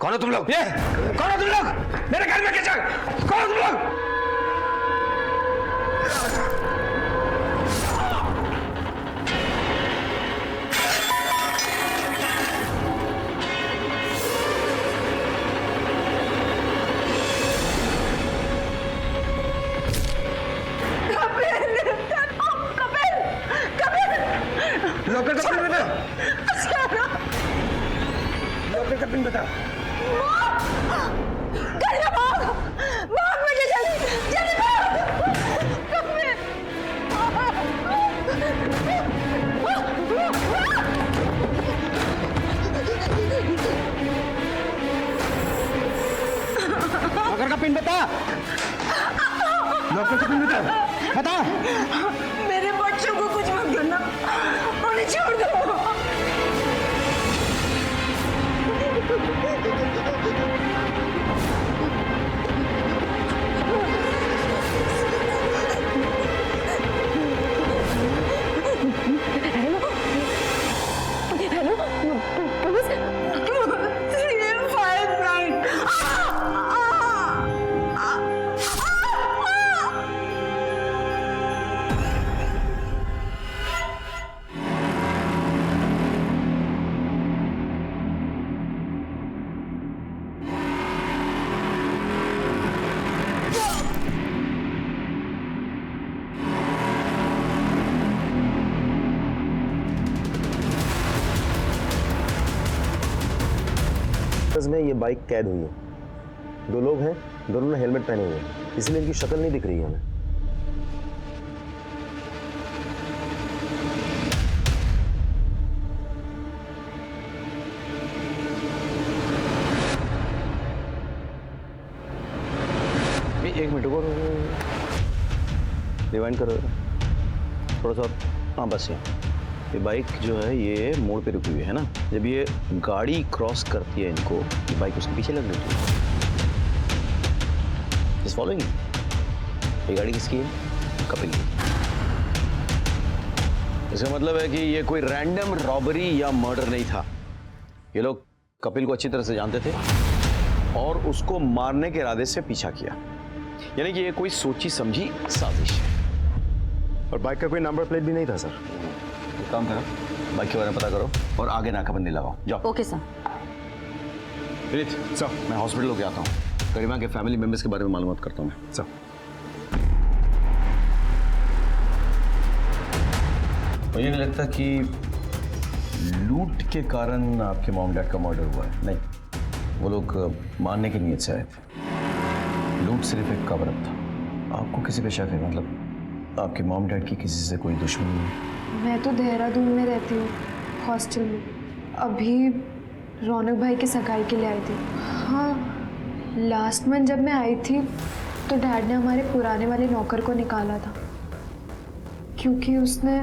कौन हो तुम लोग? ये कौन हो तुम लोग? मेरे घर में कैसे? कौन हो तुम लोग? लॉकर का पिन बता। लॉकर का पिन बता। भाग मुझे जल्दी लॉकर का पिन बता। लॉकर का पिन बता। बता। मेरे बच्चों को कुछ मत करना, उन्हें छोड़ दो। Hello police, 359। में ये बाइक कैद हुई है। दो लोग हैं, दोनों ने हेलमेट पहने हुए हैं, इसलिए इनकी शक्ल नहीं दिख रही है हमें। एक मिनट रुको, रिवाइंड करो थोड़ा सा। हाँ बस ये बाइक जो है ये मोड़ पे रुकी हुई है ना। जब ये गाड़ी क्रॉस करती है इनको, ये बाइक उसके पीछे लग जाती है। इस फॉलोइंग ये गाड़ी किसकी है? कपिल की। इसका मतलब है कि ये कोई रैंडम रॉबरी या मर्डर नहीं था। ये लोग कपिल को अच्छी तरह से जानते थे और उसको मारने के इरादे से पीछा किया। यानी कि ये कोई सोची समझी साजिश है। और बाइक का कोई नंबर प्लेट भी नहीं था सर। काम करो, बाइक के बारे में पता करो और आगे नाकाबंदी लगाओ। जाओ। Okay sir. विनीत सर, मैं हॉस्पिटल होके आता हूँ। गरिमा के फैमिली मेंबर्स के बारे में मालूमात करता हूँ मैं। सर मुझे नहीं लगता कि लूट के कारण आपके मॉम डैड का मर्डर हुआ है। नहीं, वो लोग मारने की नीयत से आए थे। लूट सिर्फ एक कवर अप था। आपको किसी पे शक है? मतलब आपके मॉम डैड की किसी से कोई दुश्मनी है? मैं तो देहरादून में रहती हूँ, हॉस्टल में। अभी रौनक भाई की सगाई के लिए आई थी। हाँ, लास्ट मंथ जब मैं आई थी तो डैड ने हमारे पुराने वाले नौकर को निकाला था, क्योंकि उसने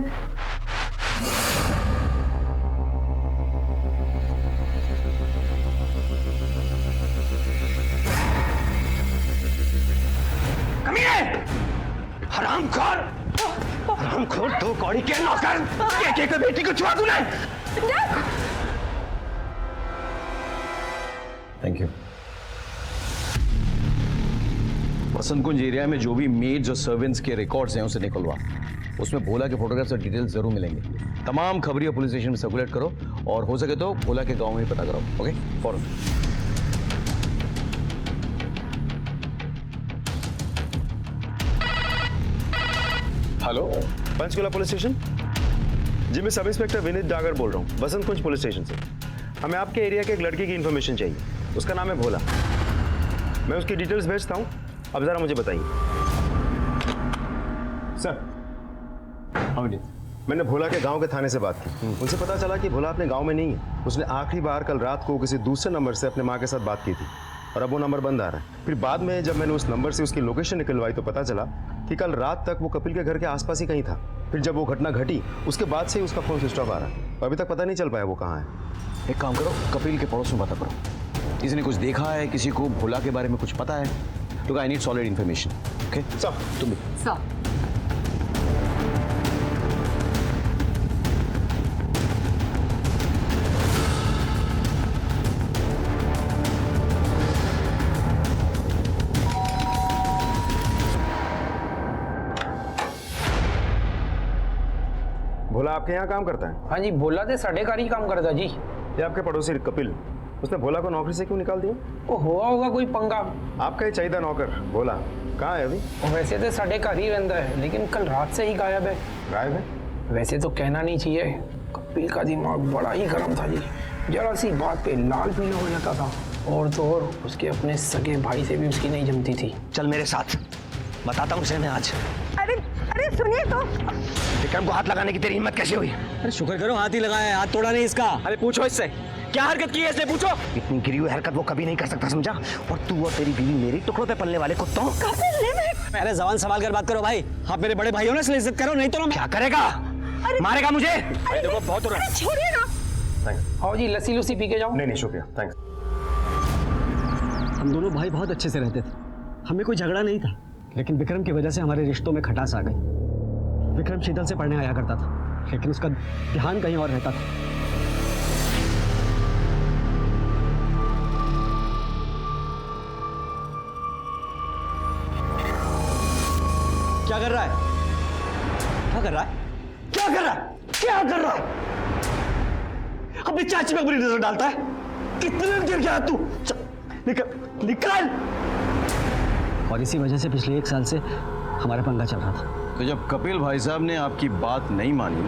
हरामखोर, दो कौड़ी के नौकर, एक बेटी को छुआ तूने। Thank you. Vasant Kunj area में जो भी मेड्स और सर्वेंट्स के रिकॉर्ड्स हैं उसे निकलवा। उसमें भोला के फोटोग्राफ्स और डिटेल्स जरूर मिलेंगे। तमाम खबरियां पुलिस स्टेशन में सर्कुलेट करो और हो सके तो भोला के गांव में ही पता कराओ। ओके, फौरन। Hello, Panchkula police station. जी मैं सब इंस्पेक्टर विनीत डागर बोल रहा हूँ, वसंत कुंज पुलिस स्टेशन से। हमें आपके एरिया के एक लड़के की इन्फॉर्मेशन चाहिए। उसका नाम है भोला। मैं उसकी डिटेल्स भेजता हूँ, अब जरा मुझे बताइए। सर, हाँ विनीत, मैंने भोला के गांव के थाने से बात की। उनसे पता चला कि भोला अपने गांव में नहीं है। उसने आखिरी बार कल रात को किसी दूसरे नंबर से अपने माँ के साथ बात की थी और अब वो नंबर बंद आ रहा है। फिर बाद में जब मैंने उस नंबर से उसकी लोकेशन निकलवाई तो पता चला कि कल रात तक वो कपिल के घर के आसपास ही कहीं था। फिर जब वो घटना घटी उसके बाद से ही उसका फोन स्विच ऑफ आ रहा है और अभी तक पता नहीं चल पाया वो कहाँ है। एक काम करो, कपिल के पड़ोस में पता करो। किसी ने कुछ देखा है, किसी को भोला के बारे में कुछ पता है? तो I need solid information. Okay sir, तुम भी सर। भोला आपके यहाँ काम करता है? हाँ जी, भोला तो साढ़े कार ही काम करता जी। ये आपके पड़ोसी कपिल, उसने भोला को नौकरी से क्यों निकाल दिया? वो हुआ होगा कोई पंगा। आपका ही चाहिए नौकर भोला, कहाँ है अभी? वैसे तो साढ़े कार ही रहता है, लेकिन कल रात से ही गायब है। गायब है? वैसे तो कहना नहीं चाहिए, कपिल का दिमाग बड़ा ही गर्म था जी। जरा सी बात पे लाल पीला हो जाता था, और तो और उसके अपने सगे भाई से भी उसकी नहीं जमती थी। चल मेरे साथ, बताता हूँ उसे मैं आज। अरे अरे सुनिए तो। विक्रम को हाथ लगाने की तेरी हिम्मत कैसे हुई? अरे शुक्र करो हाथ ही लगाया है, हाथ तोड़ा नहीं इसका। अरे पूछो इससे, क्या हरकत की है इसने, पूछो। इतनी गिरी हुई हरकत वो कभी नहीं कर सकता, समझा? और तू और तेरी बीवी मेरी टुकड़ों पे पलने वाले कुत्तों। अरे जबान संभाल कर बात करो भाई, आप मेरे बड़े भाई हो ना, इसलिए इज्जत करो, नहीं तो क्या करेगा? मारेगा मुझे? अरे देखो बहुत हो रहा है। छोड़िए ना। थैंक्स। आओ जी, लस्सी लुस्सी पी के जाओ। नहीं शुक्रिया, थैंक्स। हम दोनों भाई बहुत अच्छे से रहते थे, हमें कोई झगड़ा नहीं था, लेकिन विक्रम की वजह से हमारे रिश्तों में खटास आ गई। विक्रम शीतल से पढ़ने आया करता था, लेकिन उसका ध्यान कहीं और रहता था। क्या कर रहा है? क्या कर रहा है? क्या कर रहा है? क्या कर रहा है? अपनी चाची पे बुरी नजर डालता है। कितने गिर गया तू? निकल निकल। और इसी वजह से पिछले 1 साल से हमारा पंगा चल रहा था। तो जब कपिल भाई साहब ने आपकी बात नहीं मानी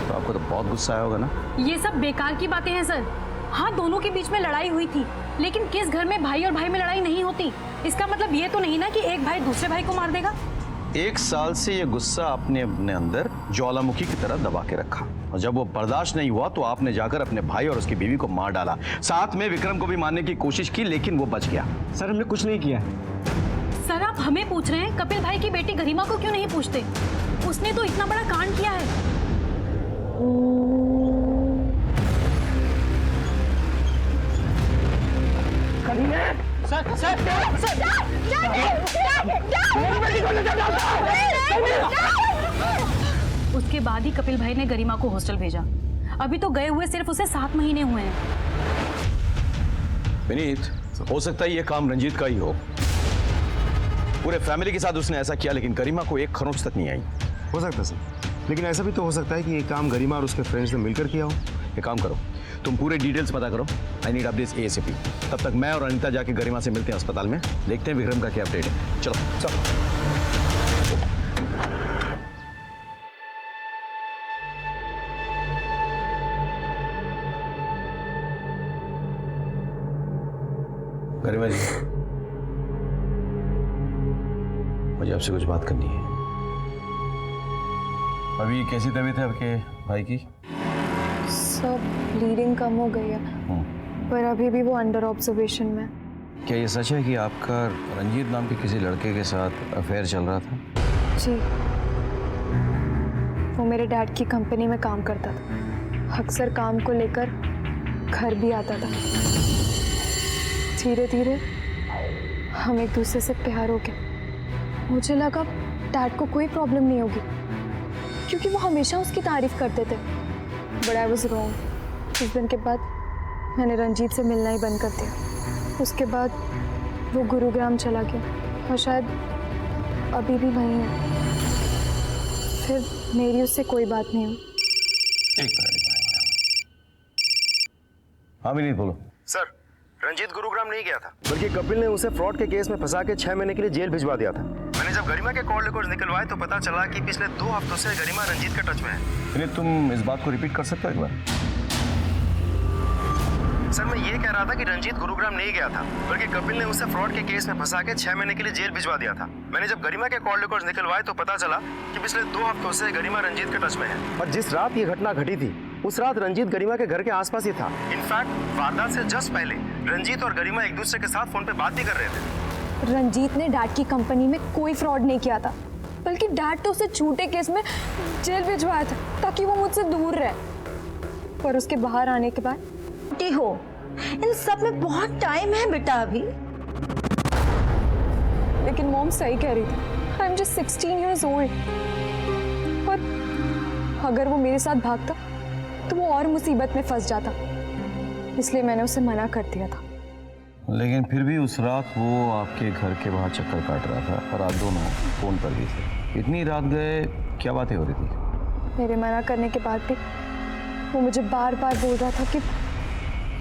तो आपको तो बहुत गुस्सा आया होगा ना? ये सब बेकार की बातें हैं सर। हाँ, दोनों के बीच में लड़ाई हुई थी, लेकिन किस घर में भाई और भाई में लड़ाई नहीं होती? इसका मतलब ये तो नहीं ना कि एक भाई दूसरे भाई को मार देगा। 1 साल से ये गुस्सा आपने अपने अंदर ज्वालामुखी की तरह दबा के रखा, और जब वो बर्दाश्त नहीं हुआ तो आपने जाकर अपने भाई और उसकी बीवी को मार डाला। साथ में विक्रम को भी मारने की कोशिश की, लेकिन वो बच गया। सर हमने कुछ नहीं किया। सर आप हमें पूछ रहे हैं, कपिल भाई की बेटी गरिमा को क्यों नहीं पूछते? उसने तो इतना बड़ा कांड किया है। उसके बाद ही कपिल भाई ने गरिमा को हॉस्टल भेजा। अभी तो गए हुए सिर्फ उसे 7 महीने हुए हैं। विनीत, हो सकता है ये काम रंजीत का ही हो। पूरे फैमिली के साथ उसने ऐसा किया, लेकिन गरिमा को एक खरोंच तक नहीं आई। हो सकता है सर, लेकिन ऐसा भी तो हो सकता है कि ये काम गरिमा और उसके फ्रेंड्स ने मिलकर किया हो। एक काम करो, तुम पूरे डिटेल्स पता करो। I need updates ASAP। तब तक मैं और अनिता जाके गरिमा से मिलते हैं अस्पताल में, देखते हैं विक्रम का क्या अपडेट है। चलो चलो। गरिमा जी, मुझे आपसे कुछ बात करनी है। अभी कैसी तबीयत है आपके भाई की? सब ब्लीडिंग कम हो गई है, पर अभी भी वो अंडर ऑब्जर्वेशन में। क्या ये सच है कि आपका रंजीत नाम के किसी लड़के के साथ अफेयर चल रहा था? जी, वो मेरे डैड की कंपनी में काम करता था। अक्सर काम को लेकर घर भी आता था। धीरे धीरे हम एक दूसरे से प्यार हो गया। मुझे लगा डैड को कोई प्रॉब्लम नहीं होगी, क्योंकि वो हमेशा उसकी तारीफ करते थे। But I was wrong. कुछ दिन के बाद मैंने रंजीत से मिलना ही बंद कर दिया। उसके बाद वो गुरुग्राम चला गया और शायद अभी भी वहीं है। फिर मेरी उससे कोई बात नहीं हुई। एक मिनट। हाँ विनीत, बोलो। सर, रंजीत गुरुग्राम नहीं गया था, बल्कि कपिल ने उसे फ्रॉड के केस में फंसा के 6 महीने के लिए जेल भिजवा दिया था। मैंने जब गरिमा के कॉल रिकॉर्ड्स निकलवाए तो पता चला कि पिछले 2 हफ्तों से गरिमा रंजीत के टच में है। विनीत, तुम इस बात को रिपीट कर सकते हो एक बार? सर, मैं ये कह रहा था कि रंजीत गुरुग्राम नहीं गया था, बल्कि कपिल ने उसे फ्रॉड के केस में फंसा के 6 महीने के लिए जेल भिजवा दिया था। मैंने जब गरिमा के कॉल रिकॉर्ड्स निकलवाए तो पता चला कि पिछले 2 हफ्तों से गरिमा रंजीत के टच में है। और जिस रात ये घटना घटी थी, उस रात रंजीत गरिमा के घर के आसपास ही था। इनफैक्ट वारदात से जस्ट पहले रंजीत और गरिमा एक दूसरे के साथ फोन पे बात भी कर रहे थे। रंजीत ने डैड की कंपनी में कोई फ्रॉड नहीं किया था, बल्कि डैड तो उसे झूठे केस में जेल भिजवाया था ताकि वो मुझसे दूर रहे। पर उसके बाहर आने के बाद हो, इन सब में बहुत टाइम है बेटा अभी। लेकिन मॉम सही कह रही थी, I am just 16 years old। पर अगर वो मेरे साथ भागता तो वो और मुसीबत में फंस जाता, इसलिए मैंने उसे मना कर दिया था। लेकिन फिर भी उस रात वो आपके घर के बाहर चक्कर काट रहा था और आप दोनों फोन पर भी थे। इतनी रात गए, क्या बातें हो रही थी? मेरे मना करने के बाद भी वो मुझे बार बार बोल रहा था कि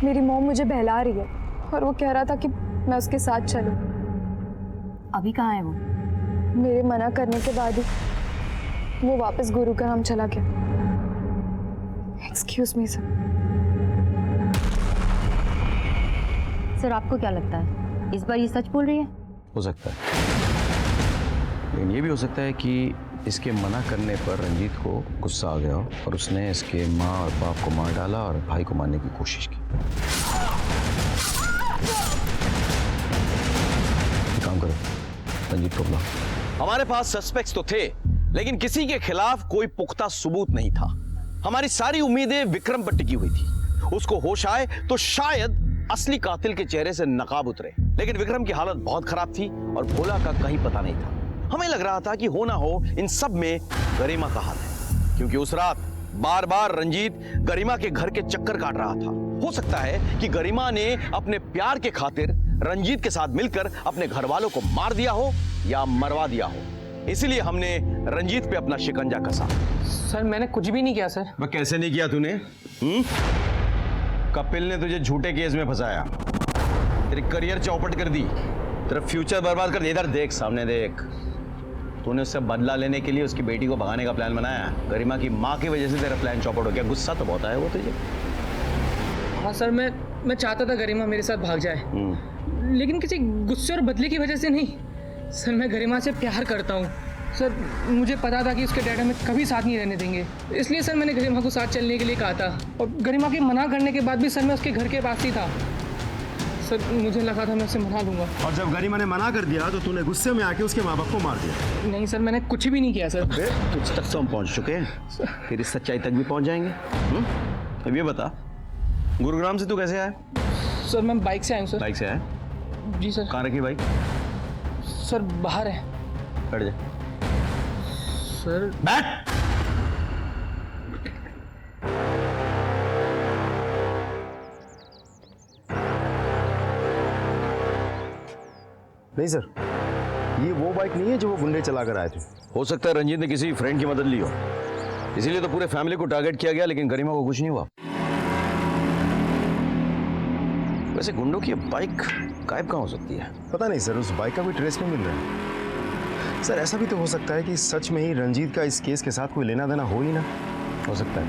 मेरी मॉम मुझे बहला रही है और वो कह रहा था कि मैं उसके साथ चलूं। अभी कहाँ है वो? मेरे मना करने के बाद ही वो वापस गुरु का नाम चला गया। Excuse me sir. सर आपको क्या लगता है इस बार ये सच बोल रही है? हो सकता है, लेकिन ये भी हो सकता है कि इसके मना करने पर रंजीत को गुस्सा आ गया हो और उसने इसके माँ और बाप को मार डाला और भाई को मारने की कोशिश की। काम करो, रंजीत को बुलाओ। हमारे पास सस्पेक्ट्स तो थे, लेकिन किसी के खिलाफ कोई पुख्ता सबूत नहीं था। हमारी सारी उम्मीदें विक्रम पर टिकी हुई थी। उसको होश आए तो शायद असली कातिल के चेहरे से नकाब उतरे, लेकिन विक्रम की हालत बहुत खराब थी और भोला का कहीं पता नहीं था। हमें लग रहा था कि हो ना हो इन सब में गरिमा का हाथ है, क्योंकि उस रात बार बार रंजीत गरिमा के घर के चक्कर काट रहा था। हो सकता है कि गरिमा ने अपने प्यार के खातिर रंजीत के साथ मिलकर अपने घर वालों को मार दिया हो या मरवा दिया हो, इसीलिए हमने रंजीत पे अपना शिकंजा कसा। सर मैंने कुछ भी नहीं किया सर। मैं कैसे नहीं किया तूने? कपिल ने तुझे झूठे केस में फंसाया, तेरी करियर चौपट कर दी, तेरा फ्यूचर बर्बाद कर दिया। इधर देख, सामने देख। तूने उससे बदला लेने के लिए उसकी बेटी को भगाने का प्लान बनाया। गरिमा की माँ की वजह से तेरा प्लान चौपट हो गया। गुस्सा तो बहुत आया वो तुझे। हाँ सर, मैं चाहता था गरिमा मेरे साथ भाग जाए, लेकिन किसी गुस्से और बदले की वजह से नहीं। सर मैं गरिमा से प्यार करता हूँ सर। मुझे पता था कि उसके डैड हमें कभी साथ नहीं रहने देंगे, इसलिए सर मैंने गरिमा को साथ चलने के लिए कहा था। और गरिमा के मना करने के बाद भी सर मैं उसके घर के पास ही था। सर मुझे लगा था मैं उसे मना लूंगा। और जब गरिमा ने मना कर दिया तो तूने गुस्से में आके उसके माँ बाप को मार दिया। नहीं सर, मैंने कुछ भी नहीं किया सर। तुझ तक तो हम पहुंच चुके हैं, फिर इस सच्चाई तक भी पहुंच जाएंगे। अब ये बता, गुरुग्राम से तू कैसे आया? सर मैं बाइक से आया हूँ सर। बाइक से आया? जी सर। कहाँ रखी बाइक? सर बाहर है। बैठ जा। सर बैठ। नहीं सर, ये वो बाइक नहीं है जो वो गुंडे चला कर आए थे। हो सकता है रंजीत ने किसी फ्रेंड की मदद ली हो, इसीलिए तो पूरे फैमिली को टारगेट किया गया, लेकिन गरिमा को कुछ नहीं हुआ। वैसे गुंडों की बाइक गायब कहाँ हो सकती है? पता नहीं सर, उस बाइक का कोई ट्रेस नहीं मिल रहा है। सर ऐसा भी तो हो सकता है कि सच में ही रंजीत का इस केस के साथ कोई लेना देना हो ही ना। हो सकता है,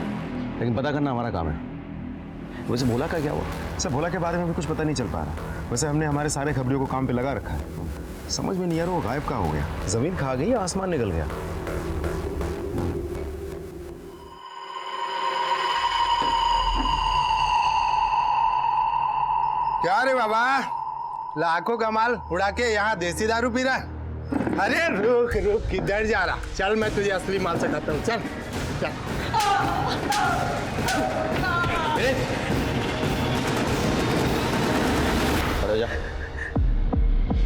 लेकिन पता करना हमारा काम है। वैसे भोला का क्या हुआ? सर भोला के बारे में भी कुछ पता नहीं चल पा रहा। वैसे हमने हमारे सारे खबरियों को काम पे लगा रखा है, समझ में नहीं आ रहा वो गायब कहाँ हो गया। जमीन खा गई या आसमान निकल गया? क्या रे बाबा, लाखों का माल उड़ा के यहाँ देसी दारू पी रहा है? अरे रुक रुक, किधर जा रहा? चल मैं तुझे असली माल सिखाता हूँ। चल चल। जा।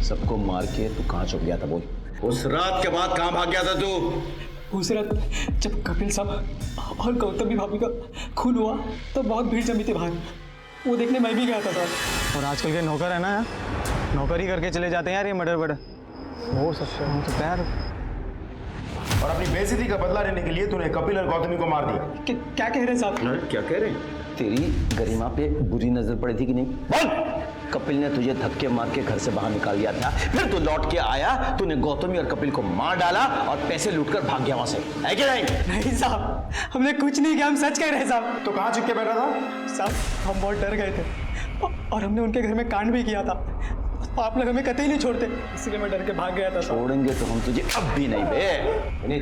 सबको मार के तू कहाँ छुप गया था? बोल। उस रात के बाद कहाँ भाग गया था तू? उस रात जब कपिल साहब और गौतमी भाभी का खून हुआ तो बहुत भीड़ जमी थी बाहर, वो देखने मैं भी गया था सर। और आजकल के नौकर है ना यार, नौकर ही करके चले जाते हैं यार ये मर्डर वर्डर। हो सकता है यार। और अपनी बेइज्जती का बदला लेने के लिए तूने कपिल और गौतमी को मार दिया। क्या कह रहे हैं साहब? क्या कह रहे हैं? तेरी गरिमा पे बुरी नजर पड़ी थी कि नहीं? बोल। कपिल ने तुझे धक्के मार के घर से बाहर निकाल दिया था, फिर तू लौट के आया, तूने गौतमी और कपिल को मार डाला और पैसे लूटकर भाग गया वहां से, है कि नहीं? नहीं साहब, हमने कुछ नहीं किया, हम सच कह रहे हैं साहब। तो कहाँ छिप के बैठा था? साहब हम बहुत डर गए थे और हमने उनके घर में कांड भी किया था। आप लोग हमें कतई नहीं छोड़ते, इसलिए मैं डर के भाग गया था। छोड़ेंगे तो हम तुझे अब भी नहीं बे।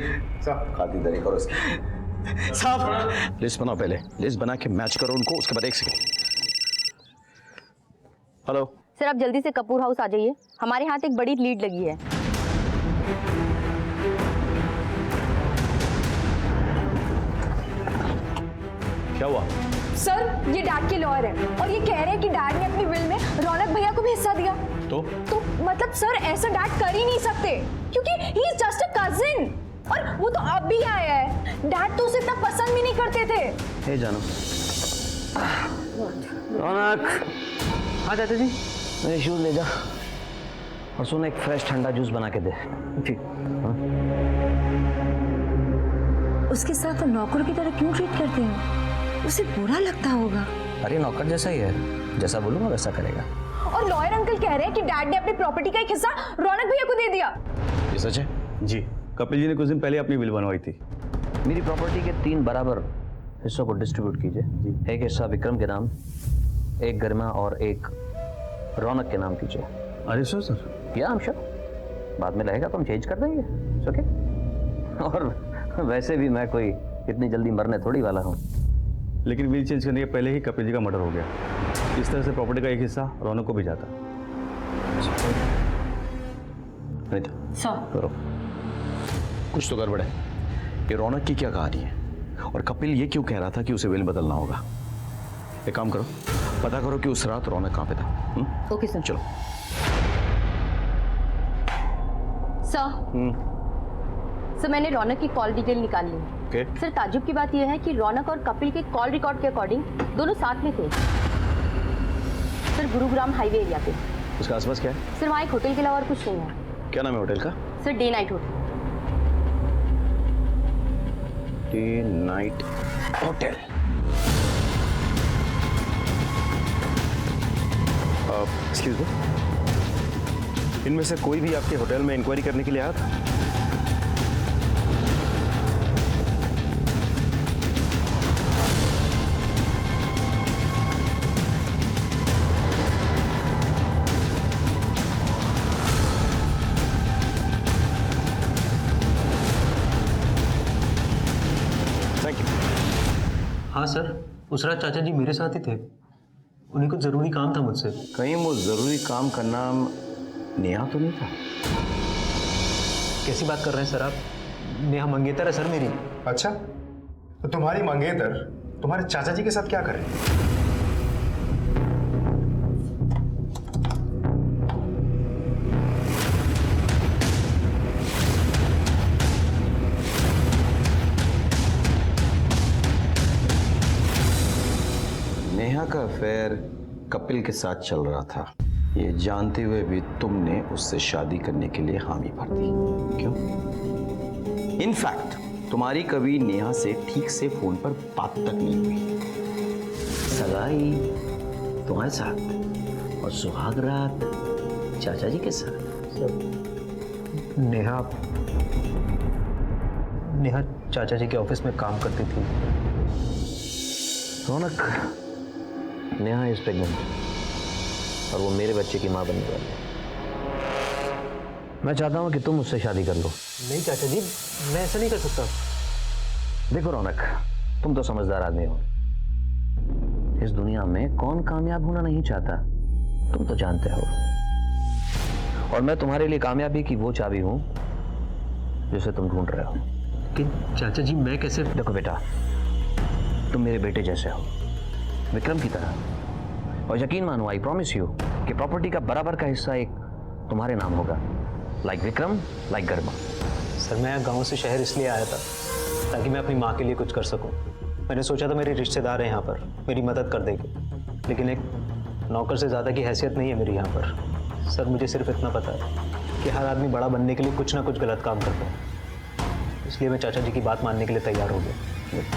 खातिरदारी करो इसकी। साहब लिस्ट बनाओ, पहले लिस्ट बना के मैच करो उनको, उसके बाद एक सेकंड। हेलो सर, आप जल्दी से कपूर हाउस आ जाइए, हमारे हाथ एक बड़ी लीड लगी है। क्या हुआ? सर ये डैड के लॉयर है और ये कह रहे हैं कि डैड ने अपनी विल में रौनक भैया को भी हिस्सा दिया। तो मतलब सर ऐसा डैड कर ही नहीं सकते, क्योंकि he is just a cousin और वो तो अब भी आया है। डैड तो उसे इतना पसंद भी नहीं करते थे। हे जानो। रौनक, हाँ चाचा जी। मेरे शूज ले जा और सुन, एक फ्रेश ठंडा जूस बना के दे। ठीक। उसके साथ वो नौकर की तरह क्यों ट्रीट करते हैं? उसे बुरा लगता होगा। अरे नौकर जैसा ही है, जैसा बोलूंगा वैसा करेगा। और लॉयर अंकल कह रहे हैं कि डैड ने अपनी प्रॉपर्टी का एक हिस्सा रौनक भैया को दे दिया। ये सच है? जी, कपिल जी ने कुछ दिन पहले अपनी विल बनवाई थी। मेरी प्रॉपर्टी के 3 बराबर हिस्सों को डिस्ट्रीब्यूट कीजिए। एक हिस्सा विक्रम के नाम, एक गरिमा और एक रौनक के नाम कीजिए। अरे सर या हम श्योर, बाद में रहेगा तो हम चेंज कर देंगे। ओके। और वैसे भी मैं कोई इतनी जल्दी मरने थोड़ी वाला हूँ। लेकिन विल चेंज करने के पहले ही कपिल जी का मर्डर हो गया। इस तरह से प्रॉपर्टी का एक हिस्सा रौनक को भी जाता। करो कुछ तो गड़बड़ है। ये रौनक की क्या कहानी है और कपिल ये क्यों कह रहा था कि उसे विल बदलना होगा? एक काम करो, पता करो कि उस रात रौनक कहाँ पे था। Okay sir. चलो। सर मैंने रौनक की कॉल डिटेल निकाल ली है। Okay. सर ताजुब की बात यह है कि रौनक और कपिल के कॉल रिकॉर्ड के अकॉर्डिंग दोनों साथ में थे सर, गुरुग्राम हाईवे एरिया पे। उसका आसपास क्या है? सर वहाँ एक होटल के अलावा और कुछ नहीं है। क्या नाम है होटल का? Sir day night hotel. Day night hotel. Excuse me, इनमें से कोई भी आपके होटल में इंक्वायरी करने के लिए आया था? हाँ सर, उस रात चाचा जी मेरे साथ ही थे। उन्हें कुछ ज़रूरी काम था मुझसे। कहीं वो ज़रूरी काम का नाम नेहा तो नहीं था? कैसी बात कर रहे हैं सर आप? नेहा मंगेतर है सर मेरी। अच्छा, तो तुम्हारी मंगेतर तुम्हारे चाचा जी के साथ क्या कर रही है? नेहा का अफेयर कपिल के साथ चल रहा था, ये जानते हुए भी तुमने उससे शादी करने के लिए हामी भर दी। क्यों? इनफैक्ट तुम्हारी कभी नेहा से ठीक से फोन पर बात तक नहीं हुई। सगाई तुम्हारे साथ और सुहाग रात चाचा जी के साथ। नेहा चाचा जी के ऑफिस में काम करती थी। रौनक, नेहा इज प्रेग्नेंट और वो मेरे बच्चे की मां बनने वाली है। मैं चाहता हूं कि तुम उससे शादी कर लो। नहीं चाचा जी, मैं ऐसा नहीं कर सकता। देखो रौनक, तुम तो समझदार आदमी हो। इस दुनिया में कौन कामयाब होना नहीं चाहता, तुम तो जानते हो। और मैं तुम्हारे लिए कामयाबी की वो चाबी हूं जिसे तुम ढूंढ रहे हो। लेकिन चाचा जी मैं कैसे? देखो बेटा, तुम मेरे बेटे जैसे हो, विक्रम की तरह। और यकीन मानो, आई प्रॉमिस यू कि प्रॉपर्टी का बराबर का हिस्सा एक तुम्हारे नाम होगा। लाइक विक्रम, लाइक गरिमा। सर मैं गांव से शहर इसलिए आया था ताकि मैं अपनी माँ के लिए कुछ कर सकूं। मैंने सोचा था मेरे रिश्तेदार हैं यहाँ पर, मेरी मदद कर देंगे, लेकिन एक नौकर से ज़्यादा की हैसियत नहीं है मेरी यहाँ पर। सर मुझे सिर्फ इतना पता है कि हर आदमी बड़ा बनने के लिए कुछ ना कुछ गलत काम करता है, इसलिए मैं चाचा जी की बात मानने के लिए तैयार हो गया।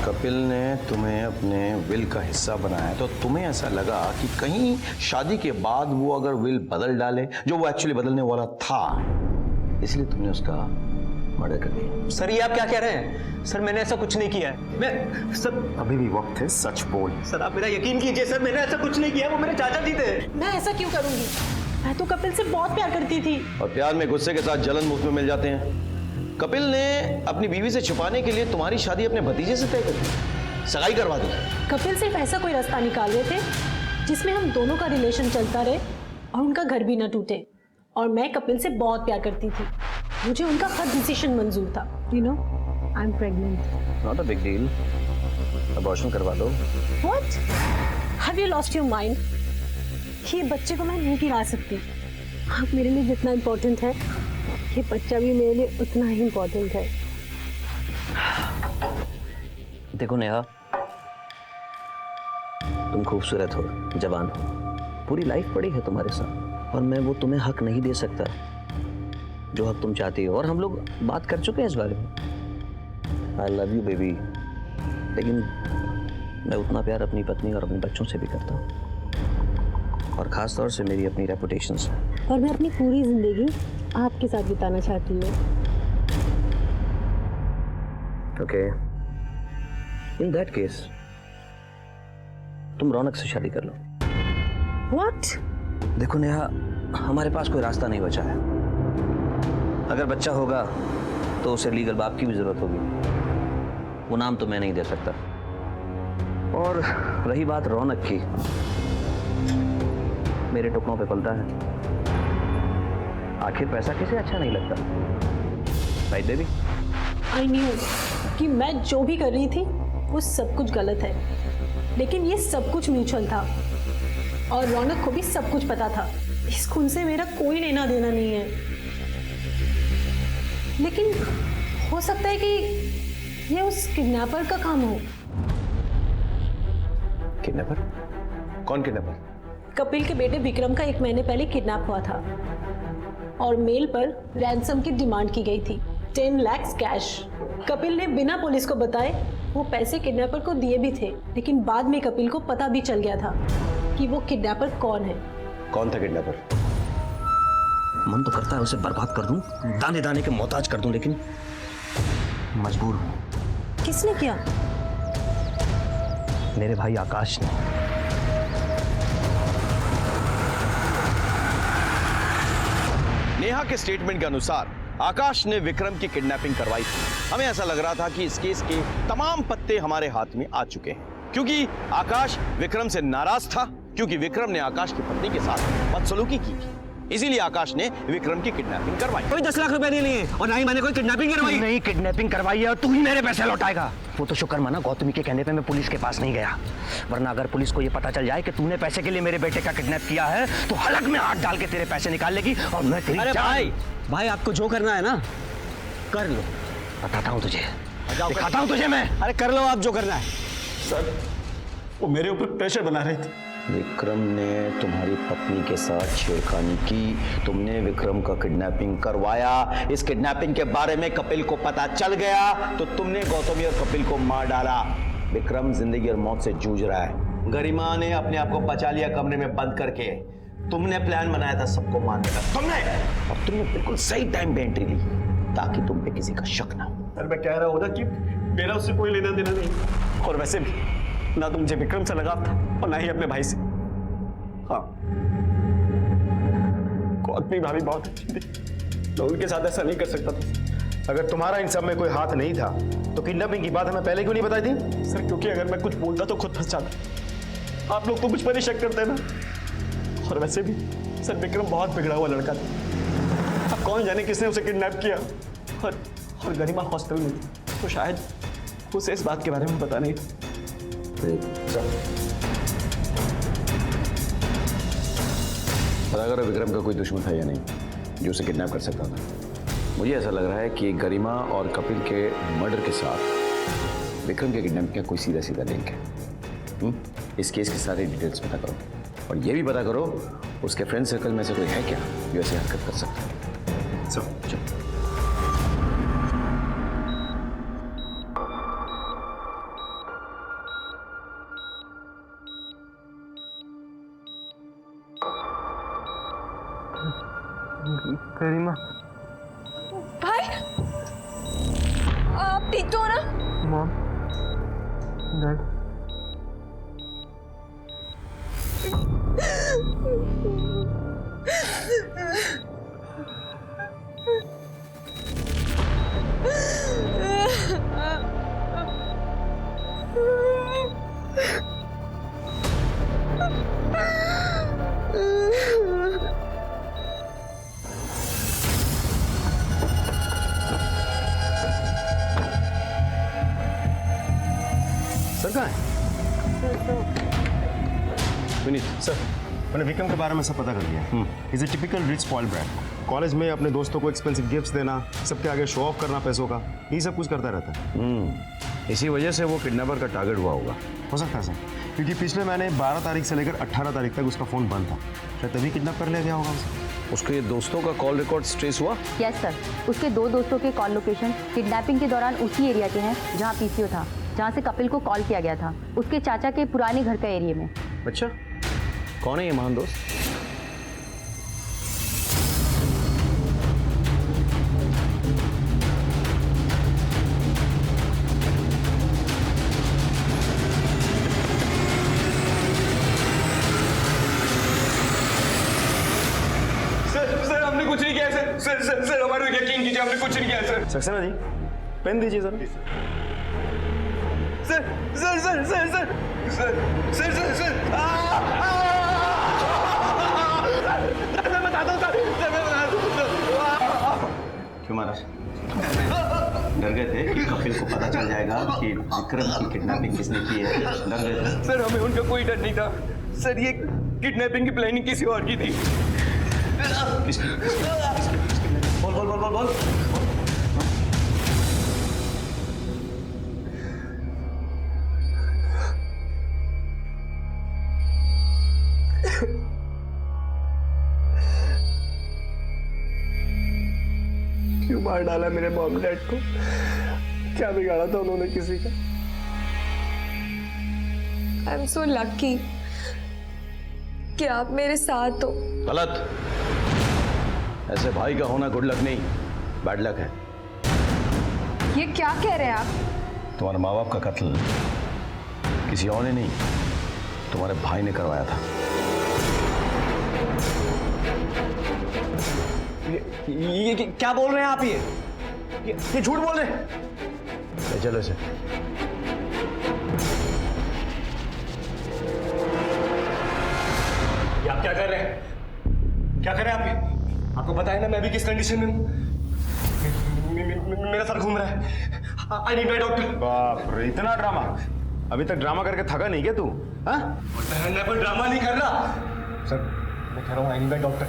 कपिल ने तुम्हें अपने विल का हिस्सा बनाया तो तुम्हें ऐसा लगा कि कहीं शादी के बाद वो अगर विल बदल डाले, जो वो एक्चुअली बदलने वाला था, इसलिए तुमने उसका मर्डर कर दिया। सर ये आप क्या कह रहे हैं? सर मैंने ऐसा कुछ नहीं किया है। मैं सर अभी भी वक्त है, सच बोल। सर आप मेरा यकीन कीजिए सर, मैंने ऐसा कुछ नहीं किया। वो मेरे चाचा जी थे। मैं ऐसा क्यों करूंगी? मैं तो कपिल से बहुत प्यार करती थी। और प्यार में गुस्से के साथ जलन मुफ्त में मिल जाते हैं। कपिल ने अपनी बीवी से छुपाने के लिए तुम्हारी शादी अपने भतीजे से तय कर दी, सगाई करवा दी। कपिल सिर्फ ऐसा कोई रास्ता निकाल रहे थे जिसमें हम दोनों का रिलेशन चलता रहे और उनका घर भी न टूटे। और मैं कपिल से बहुत प्यार करती थी, मुझे उनका हर डिसीजन मंजूर था। You know, I am pregnant. Not a big deal, abortion करवा दो। What? Have you lost your mind? ये बच्चे को मैं नहीं गिरा सकती। आप मेरे लिए जितना इम्पोर्टेंट है, ये बच्चा भी मेरे लिए उतना ही इम्पोर्टेंट है। देखो नेहा, तुम खूबसूरत हो, जवान हो, पूरी लाइफ पड़ी है तुम्हारे साथ, और मैं वो तुम्हें हक नहीं दे सकता जो हक तुम चाहती हो। और हम लोग बात कर चुके हैं इस बारे में। आई लव यू बेबी, लेकिन मैं उतना प्यार अपनी पत्नी और अपने बच्चों से भी करता हूँ, और ख़ास तौर से मेरी अपनी रेपुटेशन से। और मैं अपनी पूरी जिंदगी आपके साथ बिताना चाहती हूँ। ओके, इन दैट केस तुम रौनक से शादी कर लो। What? देखो नेहा, हमारे पास कोई रास्ता नहीं बचा है। अगर बच्चा होगा तो उसे लीगल बाप की भी जरूरत होगी, वो नाम तो मैं नहीं दे सकता। और रही बात रौनक की, मेरे टुकड़ों पे पलता है। आखिर पैसा किसे अच्छा नहीं लगता, राइट बेबी? आई न्यू कि मैं जो भी कर रही थी वो सब कुछ गलत है, लेकिन ये सब कुछ म्यूचुअल था और रौनक को भी सब कुछ पता था। इस खून से मेरा कोई लेना देना नहीं है, लेकिन हो सकता है कि ये उस किडनैपर का काम हो। किडनैपर? कौन किडनैपर? कपिल के बेटे विक्रम का 1 महीने पहले किडनैप हुआ था और मेल पर रैंसम की डिमांड की गई थी, 10 लाख कैश। कपिल ने बिना पुलिस को बताए वो पैसे किडनैपर को दिए भी थे, लेकिन बाद में कपिल को पता भी चल गया था कि वो किडनैपर कौन है। कौन था किडनैपर? मन तो करता है उसे बर्बाद कर दूं, दाने दाने के मोहताज कर दूं, लेकिन मजबूर हूं। किसने किया? मेरे भाई आकाश ने। नेहा के स्टेटमेंट के अनुसार आकाश ने विक्रम की किडनैपिंग करवाई थी। हमें ऐसा लग रहा था कि इस केस के तमाम पत्ते हमारे हाथ में आ चुके हैं, क्योंकि आकाश विक्रम से नाराज था, क्योंकि विक्रम ने आकाश की पत्नी के साथ बदसलूकी की थी। इसीलिए आकाश ने विक्रम की किडनैपिंग करवाई। कोई 10 लाख रुपए नहीं लिए और ना ही मैंने कोई किडनैपिंग करवाई। नहीं किडनैपिंग करवाई है और तू ही मेरे पैसे लौटाएगा। वो तो शुक्र माना गौतमी के कहने पे मैं पुलिस के पास नहीं गया, वरना अगर पुलिस को ये पता चल जाए कि तूने पैसे के लिए मेरे बेटे का किडनैप किया है तो हलक में हाथ डाल के तेरे पैसे निकाल लेगी और मैं तेरी अरे जान। भाई आपको जो करना है ना कर लो। बताता हूँ तुझे, दिखाता हूँ तुझे मैं। अरे कर लो आप जो करना है। सर वो मेरे ऊपर प्रेशर बना रही थी। विक्रम ने तुम्हारी पत्नी के साथ छेड़खानी की, तुमने विक्रम का किडनैपिंग करवाया। इस किडनैपिंग के बारे में कपिल को पता चल गया तो तुमने गौतमी और कपिल को मार डाला। विक्रम जिंदगी और मौत से जूझ रहा है। गरिमा ने अपने आप को बचा लिया कमरे में बंद करके। तुमने प्लान बनाया था सबको मारने का, तुमने बिल्कुल सही टाइम पे एंट्री ली ताकि तुम पे किसी का शक ना हो। सर मैं कह रहा हूँ ना कि मेरा उससे कोई लेना देना नहीं, और वैसे भी ना तो मुझे विक्रम से लगाव था और ना ही अपने भाई से। हाँ गौतमी भाभी बहुत अच्छी थी, मैं उनके साथ ऐसा नहीं कर सकता था। अगर तुम्हारा इन सब में कोई हाथ नहीं था तो किडनैपिंग की बात हमें पहले क्यों नहीं बताई थी? सर क्योंकि अगर मैं कुछ बोलता तो खुद फंस जाता। आप लोग तो मुझ पर ही शक करते हैं ना। और वैसे भी सर विक्रम बहुत बिगड़ा हुआ लड़का था। अब कौन जाने किसने उसे किडनैप किया, और गरिमा हॉस्टल में थी, तो शायद उसे इस बात के बारे में पता नहीं था। पता करो विक्रम का कोई दुश्मन था या नहीं जो उसे किडनैप कर सकता था। मुझे ऐसा लग रहा है कि गरिमा और कपिल के मर्डर के साथ विक्रम के किडनैप का कोई सीधा सीधा लिंक है। इस केस की सारी डिटेल्स पता करो और ये भी पता करो उसके फ्रेंड सर्कल में से कोई है क्या जो ऐसी हरकत कर सकता है। चलो गरिमा भाई आप ठीक तो हो ना? मॉम, डैड, सर कहाँ है? विनीत सर, मैंने विक्रम के बारे में सब पता कर लिया। Is a typical rich spoiled brat. College में अपने दोस्तों को एक्सपेंसिव गिफ्ट्स देना, सबके आगे शो ऑफ करना पैसों का, ये सब कुछ करता रहता है। इसी वजह से वो किडनैपर का टारगेट हुआ होगा। हो सकता है सर, क्योंकि पिछले महीने 12 तारीख से लेकर 18 तारीख तक उसका फ़ोन बंद था, शायद तभी किडनैप कर लिया गया होगा उसे। उसके दोस्तों का कॉल रिकॉर्ड ट्रेस हुआ? यस सर, उसके 2 दोस्तों के कॉल लोकेशन किडनैपिंग के दौरान उसी एरिया के हैं जहां पीसीओ था, जहां से कपिल को कॉल किया गया था, उसके चाचा के पुराने घर का एरिया में। अच्छा, कौन है ये महान दोस्त? सर हमने कुछ नहीं किया सर। सर हमारे यकीन कीजिए, हमने कुछ नहीं किया सर। सक्सेना जी, पेन दीजिए सर। सर मैं बताता हूँ सर, मैं बता दूँ। क्यों मारा? डर गए थे कि कपिल को पता चल जाएगा कि विक्रम की किडनैपिंग किसने की है? डर गए थे? सर हमें उनका कोई डर नहीं था सर, ये किडनैपिंग की प्लानिंग किसी और की थी। बोल बोल बोल बोल बोल। क्यों मार डाला मेरे मॉम डैड को? क्या बिगाड़ा था उन्होंने किसी का? आई एम सो लकी कि आप मेरे साथ हो। गलत। ऐसे भाई का होना गुड लक नहीं, बैड लक है। ये क्या कह रहे हैं आप? तुम्हारे माँ बाप का कत्ल किसी और ने नहीं, तुम्हारे भाई ने करवाया था। ये क्या बोल रहे हैं आप? ये झूठ बोल रहे हैं। चलो इसे। आप क्या कर रहे हैं? क्या कर रहे हैं आप? ये आपको पता है ना मैं भी किस कंडीशन में हूँ। मेरा सर घूम रहा है। I need my doctor. बाप रे, इतना ड्रामा! अभी तक ड्रामा करके थका नहीं क्या तू? हाँ? मैं कोई ड्रामा नहीं कर रहा सर, मैं कह रहा हूँ आई नीड माय डॉक्टर।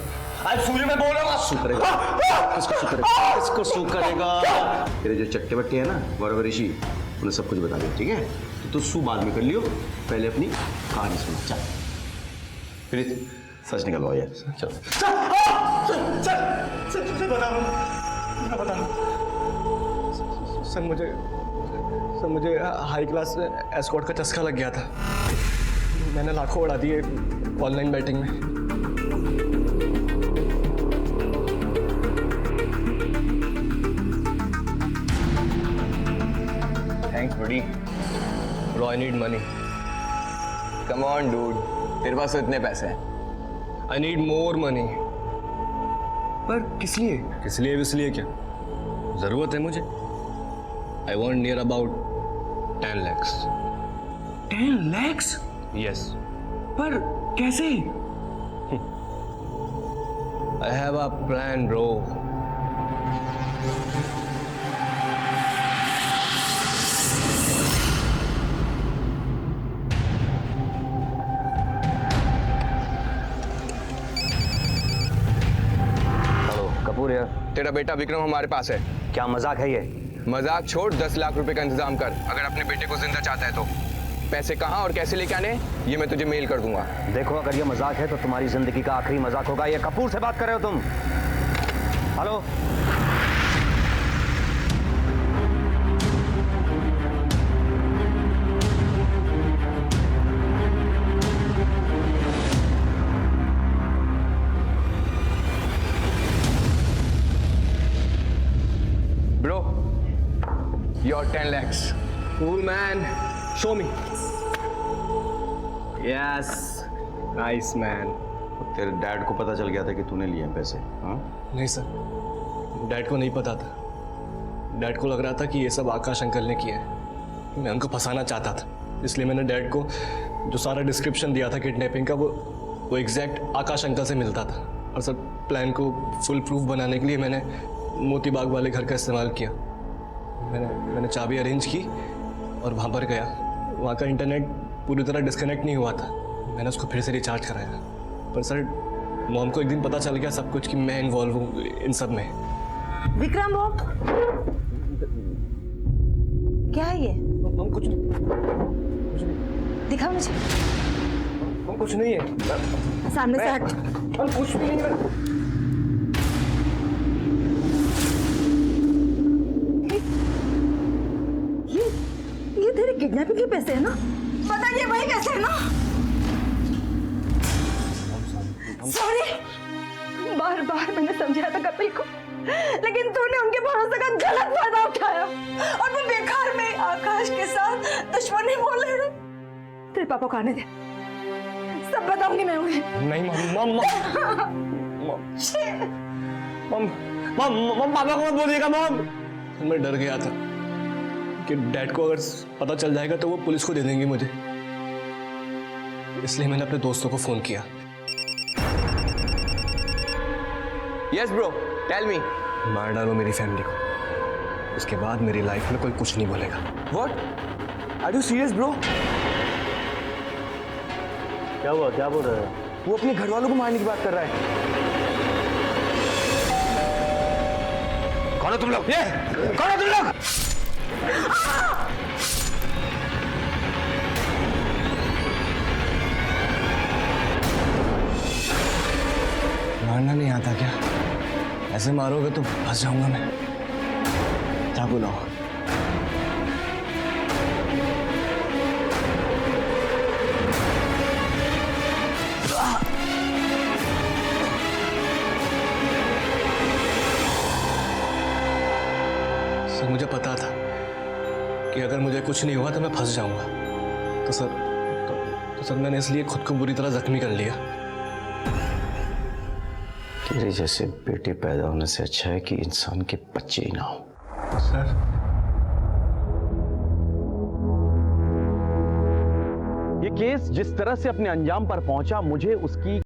आज सूर्य में बोल रहा हूँ। सू करेगा? किसको सू करेगा? किसको सू करेगा? तेरे जो चट्टे बट्टे हैं ना गौरव ऋषि, उन्हें सब कुछ बता दिया, ठीक है? तो तू सू बाद में कर लियो, पहले अपनी कहानी सुना। चल प्रीत, सच निकलवाओ यार। चलो सर बता सर मुझे हाई क्लास एस्कॉर्ट का चस्का लग गया था। मैंने लाखों उड़ा दिए ऑनलाइन बैटिंग में। थैंक्स बड़ी। Bro I need money. Come on dude, तेरे पास तो इतने पैसे हैं। I need more money. पर किस लिए? किस लिए इसलिए क्या जरूरत है मुझे? I want near about 10 lakhs। 10 lakhs? Yes. पर कैसे? I have a plan bro. Kapoor यार, तेरा बेटा विक्रम हमारे पास है। क्या मजाक है ये? मजाक छोड़, 10 लाख रुपए का इंतजाम कर अगर अपने बेटे को जिंदा चाहता है तो। पैसे कहाँ और कैसे लेके आने ये मैं तुझे मेल कर दूंगा। देखो, अगर ये मजाक है तो तुम्हारी जिंदगी का आखिरी मजाक होगा। ये कपूर से बात कर रहे हो तुम? Hello? Bro, your 10 lakhs। Cool man, show me। Yes, nice man। तेरे डैड को पता चल गया था कि तूने लिए हैं पैसे? हाँ? नहीं सर, डैड को नहीं पता था। डैड को लग रहा था कि ये सब आकाश अंकल ने किया है। मैं उनको फंसाना चाहता था, इसलिए मैंने डैड को जो सारा डिस्क्रिप्शन दिया था किडनैपिंग का वो एग्जैक्ट आकाश अंकल से मिलता था। और सर प्लान को फुल प्रूफ बनाने के लिए मैंने मोती बाग वाले घर का इस्तेमाल किया। मैंने चाबी अरेंज की और वहाँ पर गया। वहाँ का इंटरनेट पूरी तरह डिस्कनेक्ट नहीं हुआ था। मैंने उसको फिर से रिचार्ज कराया। पर सर मॉम को एक दिन पता चल गया सब कुछ कि मैं इन्वॉल्व हूँ इन सब में। विक्रम वो क्या है ये? मॉम कुछ नहीं, दिखा मुझे। मॉम कुछ नहीं है। सामने से हट। मॉम कुछ भी नहीं है। किडनैपिंग के पैसे है ना? बताइए वही पैसे है ना? सॉरी, बार बार मैंने समझाया था कपिल को, लेकिन तूने उनके भरोसे का गलत फायदा उठाया और वो बेकार में आकाश के साथ दुश्मनी बोल रहे थे। तेरे पापा को आने दे, सब बताऊंगी मैं उन्हें। नहीं मम पापा को मत बोलिएगा मम। मैं डर गया था कि डैड को अगर पता चल जाएगा तो वो पुलिस को दे देंगे मुझे, इसलिए मैंने अपने दोस्तों को फोन किया। Yes bro, tell me. मार डालो मेरी फैमिली को, उसके बाद मेरी लाइफ में कोई कुछ नहीं बोलेगा। What? Are you serious bro? क्या हुआ, क्या बोल रहे हो? वो अपने घर वालों को मारने की बात कर रहा है। कौन हो तुम लोग? ये कौन हो तुम लोग? मारना नहीं आता क्या? ऐसे मारोगे तो फंस जाऊंगा मैं। क्या बुलाओ? सर मुझे पता था कि अगर मुझे कुछ नहीं हुआ तो मैं फंस जाऊंगा, तो सर मैंने इसलिए खुद को बुरी तरह जख्मी कर लिया। तेरे जैसे बेटे पैदा होने से अच्छा है कि इंसान के बच्चे ही ना हो। सर ये केस जिस तरह से अपने अंजाम पर पहुंचा, मुझे उसकी